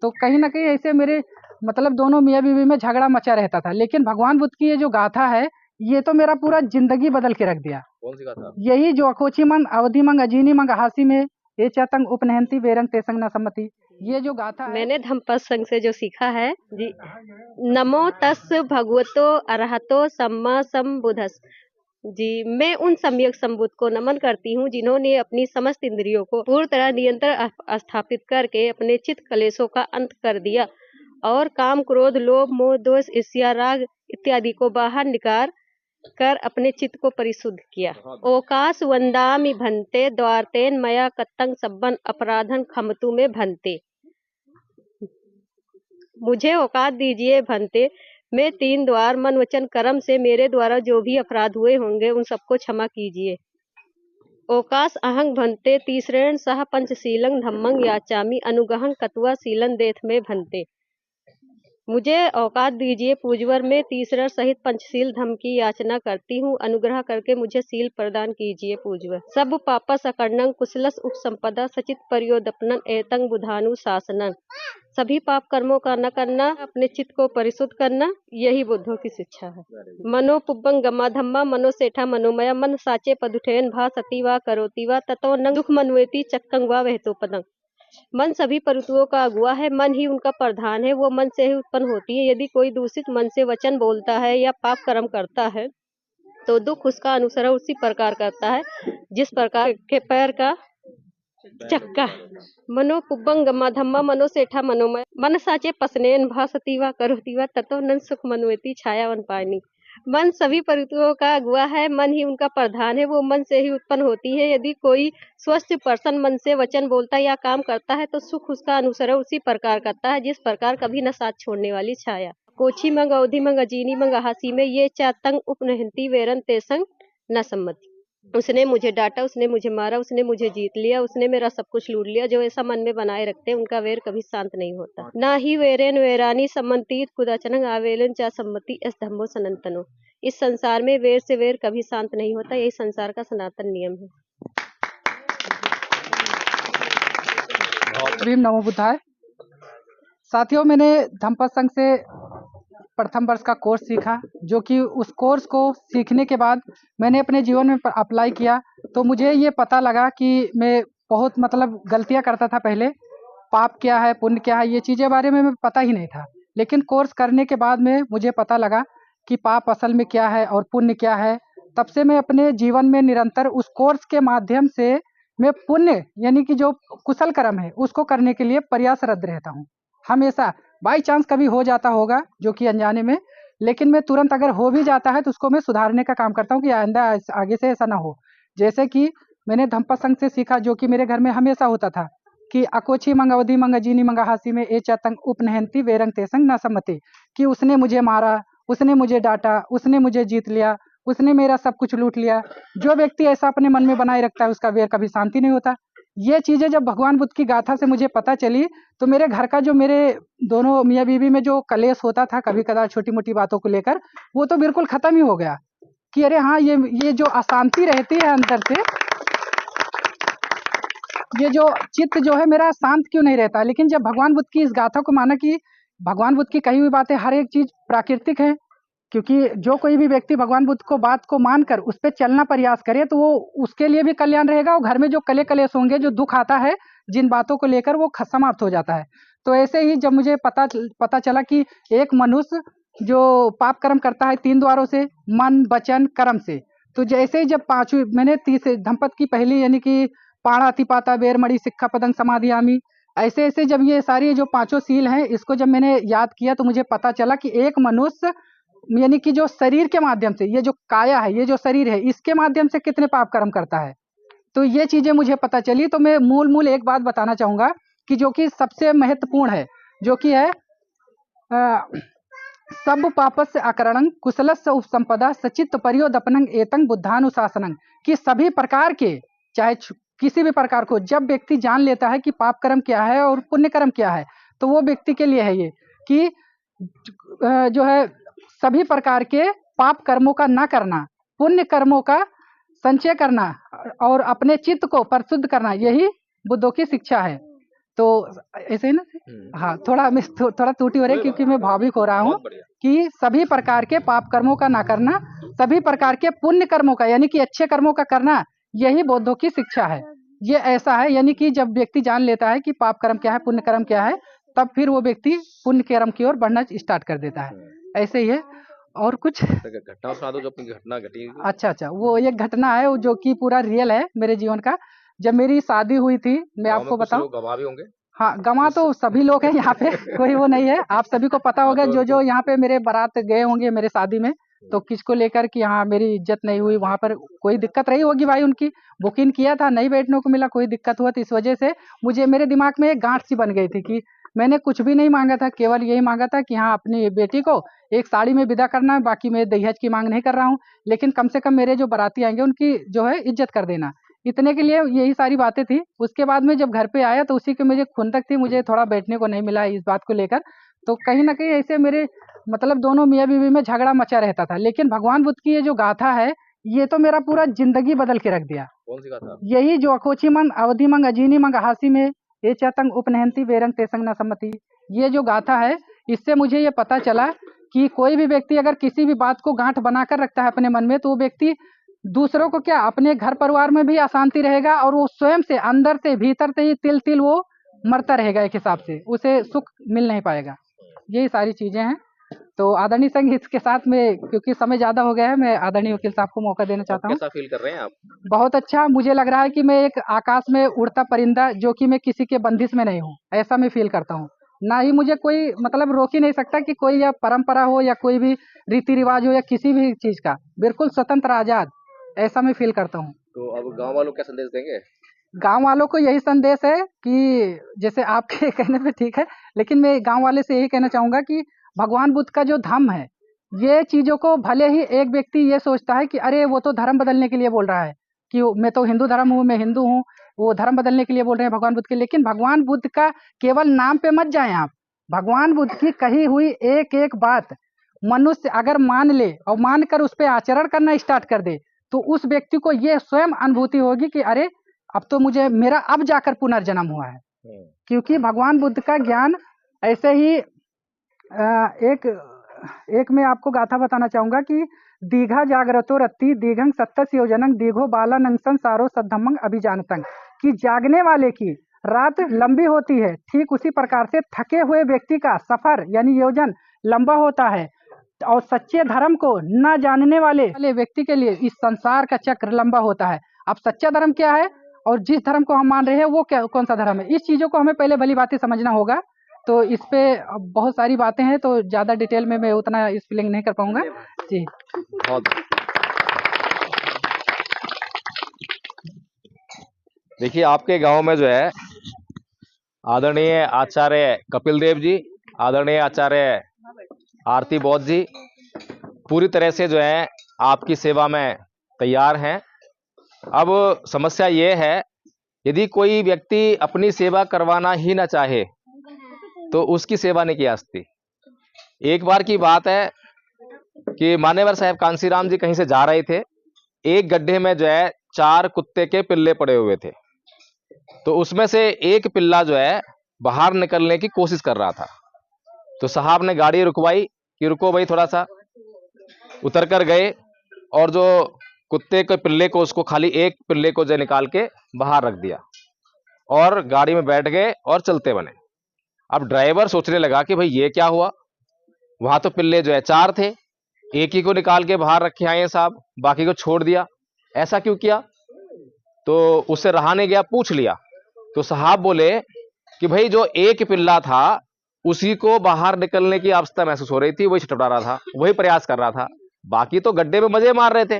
तो कहीं ना कहीं ऐसे मेरे मतलब दोनों मियाँ बीवी में झगड़ा मचा रहता था। लेकिन भगवान बुद्ध की ये जो गाथा है, ये तो मेरा पूरा जिंदगी बदल के रख दिया। कौन सी गाथा? यही जो अकोची मंग अवधि मंग अजीनी मंग हासी में ये चतंग उपनहंती वेरंग तेसंग न सम्मति, ये जो गाथा है मैंने धम्मपद संघ से जो सीखा है जी, नमो तस् भगवतो अरहतो सम्मा सम्बुद्धस् जी। मैं उन सम्यक संबुद्ध को नमन करती हूँ जिन्होंने अपनी समस्त इंद्रियों को पूरी तरह नियंत्रण स्थापित करके अपने चित्त कलेशों का अंत कर दिया और काम क्रोध लोभ मोह दोष ईर्ष्या राग इत्यादि को बाहर निकाल कर अपने चित्त को परिशुद्ध किया। ओकाश वंदामि भंते द्वारतेन मया कत्तंग सब्बन अपराधन खमतु में भंते। मुझे औकात दीजिए भंते, मैं 3 द्वार मन वचन कर्म से मेरे द्वारा जो भी अपराध हुए होंगे उन सबको क्षमा कीजिए। ओकाश अहंग भंते तीसरेण सह पंचशीलं धम्मंग याचामी अनुगहं कत्वा शीलन देथ में भंते। मुझे औकात दीजिए पूजवर, में तीसरा सहित पंचशील धम्म की याचना करती हूँ, अनुग्रह करके मुझे शील प्रदान कीजिए पूजवर। सब पापस अकर्णंग कुशलस उपसंपदा सचित परियोदपनन एतंग बुधानु शासनन। सभी पाप कर्मों का न करना, अपने चित्त को परिशुद्ध करना, यही बुद्धों की शिक्षा है। मनो पुब्बंग गमा धम्मा मनो सेठा मनोमया मन साचे पदुठेन भा सती वा करोती वा ततो न दुख मनवेती चक्कंग वा वहतो पदंग। मन सभी परतुओं का अगुआ है, मन ही उनका प्रधान है, वो मन से ही उत्पन्न होती है। यदि कोई दूषित मन से वचन बोलता है या पाप कर्म करता है तो दुख उसका अनुसरण उसी प्रकार करता है जिस प्रकार के पैर का चक्का। मनो पुब्बंग गमा धम्मा मनो सेठा मनोमय मन साचे पसनेन भासती वा करोती वा ततो न सुख मनवेती छायावन पानी। मन सभी परतुओं का अगुआ है, मन ही उनका प्रधान है, वो मन से ही उत्पन्न होती है। यदि कोई स्वस्थ पर्सन मन से वचन बोलता या काम करता है तो सुख उसका अनुसरण उसी प्रकार करता है जिस प्रकार कभी न साथ छोड़ने वाली छाया। कोची मंग अवधि मंग अजीनी मंग हासी में ये चातंग उपनहंती वेरन तेसंग न सम्मति। उसने मुझे डांटा, उसने मुझे मारा, उसने मुझे जीत लिया, उसने मेरा सब कुछ लूट लिया। जो ऐसा मन में बनाए रखते हैं उनका वेर कभी शांत नहीं होता। ना ही वेरेन वेरानी सम्मति कुदाचनंग आवेलन चा सम्मति एस धम्मो सनातनो। इस संसार में वेर से वेर कभी शांत नहीं होता, यही संसार का सनातन नियम है। नमो बुद्धाय। साथियों, मैंने धम्मपद संघ से प्रथम वर्ष का कोर्स सीखा, जो कि उस कोर्स को सीखने के बाद मैंने अपने जीवन में अप्लाई किया तो मुझे ये पता लगा कि मैं बहुत मतलब गलतियां करता था पहले। पाप क्या है, पुण्य क्या है, ये चीज़ें बारे में पता ही नहीं था। लेकिन कोर्स करने के बाद में मुझे पता लगा कि पाप असल में क्या है और पुण्य क्या है। तब से मैं अपने जीवन में निरंतर उस कोर्स के माध्यम से मैं पुण्य यानी कि जो कुशल कर्म है उसको करने के लिए प्रयासरत रहता हूँ हमेशा। बाई चांस कभी हो जाता होगा जो कि अनजाने में, लेकिन मैं तुरंत अगर हो भी जाता है तो उसको मैं सुधारने का काम करता हूँ कि आइंदा आगे से ऐसा ना हो। जैसे कि मैंने धम्मपद संघ से सीखा, जो कि मेरे घर में हमेशा होता था कि अकोची मंग अवधि मंग अजीनी मंग हासी में ए चतंग उपनहंती वेरंग तेसंग न सम्मति, कि उसने मुझे मारा, उसने मुझे डांटा, उसने मुझे जीत लिया, उसने मेरा सब कुछ लूट लिया। जो व्यक्ति ऐसा अपने मन में बनाए रखता है उसका वेर कभी शांति नहीं होता। ये चीज़ें जब भगवान बुद्ध की गाथा से मुझे पता चली तो मेरे घर का जो मेरे दोनों मियाँ बीवी में जो कलेश होता था कभी कदार छोटी मोटी बातों को लेकर, वो तो बिल्कुल ख़त्म ही हो गया कि अरे हाँ, ये जो अशांति रहती है अंदर से, ये जो चित्त जो है मेरा शांत क्यों नहीं रहता। लेकिन जब भगवान बुद्ध की इस गाथा को माना कि भगवान बुद्ध की कही हुई बातें हर एक चीज़ प्राकृतिक है, क्योंकि जो कोई भी व्यक्ति भगवान बुद्ध को बात को मानकर उस पर चलना प्रयास करे तो वो उसके लिए भी कल्याण रहेगा और घर में जो कलेश होंगे, जो दुख आता है जिन बातों को लेकर, वो समाप्त हो जाता है। तो ऐसे ही जब मुझे पता चला कि एक मनुष्य जो पाप कर्म करता है 3 द्वारों से, मन वचन कर्म से, तो जैसे ही जब पांचवी मैंने धम्मपद की पहली यानी कि पाणा अतिपाता बेरमणि सिक्खा पदंग समाधियामी, ऐसे ऐसे जब ये सारी जो 5 सील हैं इसको जब मैंने याद किया तो मुझे पता चला कि एक मनुष्य यानी कि जो शरीर के माध्यम से, ये जो काया है, ये जो शरीर है, इसके माध्यम से कितने पाप कर्म करता है। तो ये चीज़ें मुझे पता चली। तो मैं मूल एक बात बताना चाहूँगा कि जो कि सबसे महत्वपूर्ण है, जो कि है सब पापस्य अकरणं कुशलस्य उपसंपदा सचित्त परियोदपनं एतं बुद्धानुशासनं, कि सभी प्रकार के, चाहे किसी भी प्रकार को, जब व्यक्ति जान लेता है कि पाप कर्म क्या है और पुण्य कर्म क्या है, तो वो व्यक्ति के लिए है ये कि जो है सभी प्रकार के पाप कर्मों का ना करना, पुण्य कर्मों का संचय करना और अपने चित्त को परिशुद्ध करना, यही बुद्धों की शिक्षा है। तो ऐसे ही ना। हाँ, थोड़ा मैं थोड़ा त्रुटि हो रही है क्योंकि मैं भावुक हो रहा हूँ कि सभी प्रकार के पाप कर्मों का ना करना, सभी प्रकार के पुण्य कर्मों का यानी कि अच्छे कर्मों का करना, यही बौद्धों की शिक्षा है। ये ऐसा है यानी कि जब व्यक्ति जान लेता है कि पाप कर्म क्या है, पुण्य कर्म क्या है, तब फिर वो व्यक्ति पुण्य कर्म की ओर बढ़ना स्टार्ट कर देता है। ऐसे ही है। और कुछ घटना सुना दो जो अपनी घटना घटी। अच्छा, वो एक घटना है वो जो कि पूरा रियल है मेरे जीवन का। जब मेरी शादी हुई थी, मैं आपको बताऊं। गवाह भी होंगे। हाँ, गवाह तो सभी लोग हैं यहाँ पे, कोई वो नहीं है। आप सभी को पता होगा जो यहाँ पे मेरे बारात गए होंगे मेरे शादी में, तो किसको लेकर कि हाँ मेरी इज्जत नहीं हुई, वहाँ पर कोई दिक्कत रही होगी भाई। उनकी बुकिंग किया था, नहीं बैठने को मिला, कोई दिक्कत हुआ, तो इस वजह से मुझे मेरे दिमाग में एक गांठ सी बन गई थी कि मैंने कुछ भी नहीं मांगा था, केवल यही मांगा था कि हाँ अपनी बेटी को एक साड़ी में विदा करना है, बाकी मैं दहेज की मांग नहीं कर रहा हूँ, लेकिन कम से कम मेरे जो बाराती आएंगे उनकी जो है इज्जत कर देना, इतने के लिए यही सारी बातें थी। उसके बाद में जब घर पे आया तो उसी की मुझे खुंदक थी, मुझे थोड़ा बैठने को नहीं मिला इस बात को लेकर। तो कहीं ना कहीं ऐसे मेरे मतलब दोनों मियाँ बीवी में झगड़ा मचा रहता था। लेकिन भगवान बुद्ध की ये जो गाथा है, ये तो मेरा पूरा जिंदगी बदल के रख दिया। कौन सी गाथा? यही जो अकोची मंग अवधि मंग अजीनी मंग हासी में ये चतंग उपनहंती बेरंग तेसंग न सम्मति, ये जो गाथा है, इससे मुझे ये पता चला कि कोई भी व्यक्ति अगर किसी भी बात को गांठ बनाकर रखता है अपने मन में, तो वो व्यक्ति दूसरों को क्या, अपने घर परिवार में भी अशांति रहेगा, और वो स्वयं से अंदर से भीतर से ही तिल तिल वो मरता रहेगा, एक हिसाब से उसे सुख मिल नहीं पाएगा। यही सारी चीजें हैं। तो आदरणीय संघ, इसके साथ में क्योंकि समय ज्यादा हो गया है, मैं आदरणीय वकील साहब को मौका देना चाहता हूँ। कैसा फील कर रहे हैं आप? बहुत अच्छा, मुझे लग रहा है कि मैं एक आकाश में उड़ता परिंदा, जो कि मैं किसी के बंदिश में नहीं हूँ, ऐसा मैं फील करता हूँ। ना ही मुझे कोई मतलब रोक ही नहीं सकता कि कोई या परंपरा हो या कोई भी रीति रिवाज हो या किसी भी चीज का, बिल्कुल स्वतंत्र आजाद, ऐसा मैं फील करता हूँ। तो अब गांव वालों को क्या संदेश देंगे? गांव वालों को यही संदेश है कि जैसे आपके कहने पे ठीक है, लेकिन मैं गांव वाले से यही कहना चाहूंगा कि भगवान बुद्ध का जो धम्म है, ये चीजों को भले ही एक व्यक्ति ये सोचता है कि अरे वो तो धर्म बदलने के लिए बोल रहा है, कि मैं तो हिंदू धर्म हूँ, मैं हिंदू हूँ, वो धर्म बदलने के लिए बोल रहे हैं भगवान बुद्ध के। लेकिन भगवान बुद्ध का केवल नाम पे मत जाएं आप। भगवान बुद्ध की कही हुई एक एक बात मनुष्य अगर मान ले और मानकर उस पर आचरण करना स्टार्ट कर दे, तो उस व्यक्ति को ये स्वयं अनुभूति होगी कि अरे अब तो मुझे मेरा अब जाकर पुनर्जन्म हुआ है। क्योंकि भगवान बुद्ध का ज्ञान ऐसे ही एक मैं आपको गाथा बताना चाहूंगा कि दीघा जागरतो रत्ती दीघंग सत्तस योजनंग दीघो बाला नंग संसारो सद्धम्मंग अभिजानतंग, कि जागने वाले की रात लंबी होती है, ठीक उसी प्रकार से थके हुए व्यक्ति का सफर यानी योजन लंबा होता है, और सच्चे धर्म को न जानने वाले व्यक्ति के लिए इस संसार का चक्र लंबा होता है। अब सच्चा धर्म क्या है और जिस धर्म को हम मान रहे हैं वो क्या, कौन सा धर्म है, इस चीजों को हमें पहले भली बातें समझना होगा। तो इस पे बहुत सारी बातें हैं, तो ज्यादा डिटेल में मैं उतना एक्सप्लेन नहीं कर पाऊंगा जी। देखिए, आपके गांव में जो है आदरणीय आचार्य कपिल देव जी, आदरणीय आचार्य आरती बौद्ध जी पूरी तरह से जो है आपकी सेवा में तैयार हैं। अब समस्या ये है, यदि कोई व्यक्ति अपनी सेवा करवाना ही ना चाहे तो उसकी सेवा नहीं की जा सकती। एक बार की बात है कि मान्यवर साहब कांसीराम जी कहीं से जा रहे थे, एक गड्ढे में जो है 4 कुत्ते के पिल्ले पड़े हुए थे, तो उसमें से एक पिल्ला जो है बाहर निकलने की कोशिश कर रहा था। तो साहब ने गाड़ी रुकवाई कि रुको भाई, थोड़ा सा उतर कर गए और जो कुत्ते के पिल्ले को, उसको खाली एक पिल्ले को जो निकाल के बाहर रख दिया और गाड़ी में बैठ गए और चलते बने। अब ड्राइवर सोचने लगा कि भाई ये क्या हुआ, वहां तो पिल्ले जो है 4 थे, एक ही को निकाल के बाहर रखे आए हैं साहब, बाकी को छोड़ दिया, ऐसा क्यों किया? तो उससे रहा नहीं गया, पूछ लिया। तो साहब बोले कि भाई जो एक पिल्ला था उसी को बाहर निकलने की आवश्यकता महसूस हो रही थी, वही छटपटा रहा था, वही प्रयास कर रहा था, बाकी तो गड्ढे में मजे मार रहे थे।